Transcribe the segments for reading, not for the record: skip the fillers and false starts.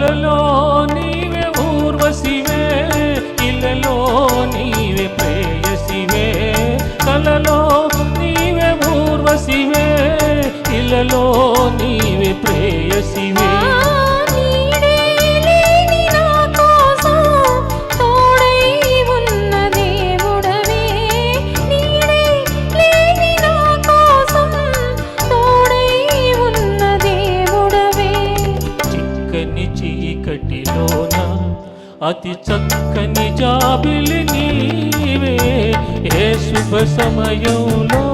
కలలో నీవే ఊర్వశివే, ఇలలో నీవే ప్రేయసివే. కలలో నీవే ఊర్వశివే, ఇలలో నీవే ప్రేయసివే. చీకటిలోన అతి చక్కని జాబిలి నీవే, ఏ శుభ సమయంలో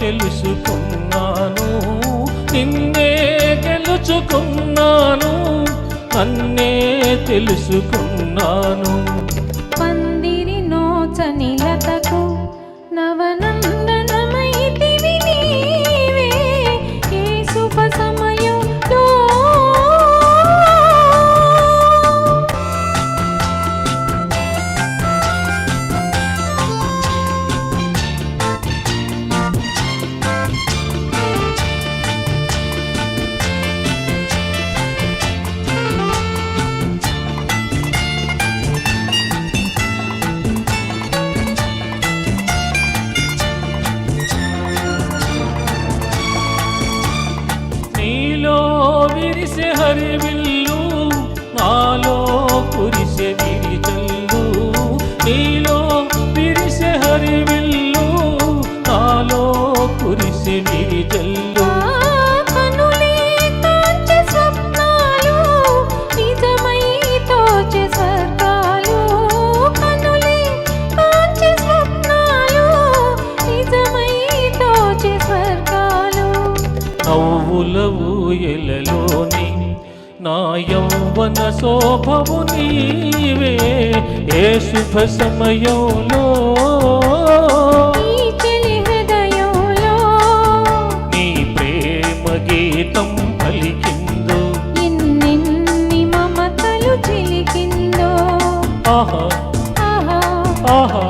తెలుసుకున్నాను, నిన్నే గెలుచుకున్నాను, నన్నే తెలుసుకున్నాను. పందిరి నోచని లతకు నవనందనమైతివి నీవే, ఏ శుభ సమయంలో విరిసే హరివిల్లు, నాలో కురిసే విరిజల్లు. నీలో విరిసే హరివిల్లు, నాలో కురిసే విరిజల్లు. కనులే కాంచె స్వప్నాలు, నిజమై తోచె స్వర్గాలు. కనులే కాంచె స్వప్నాలు, నిజమై తోచె స్వర్గాలు. నవ్వుల ఊయలలోని నా యౌవన శోభవు నీవే, ఏ శుభ సమయంలో ఈ చెలి హృదయంలో నీ ప్రేమ గీతం పలికిందో, ఎన్నెన్ని మమతలు చిలికిందో. ఆహా ఆహా ఆహా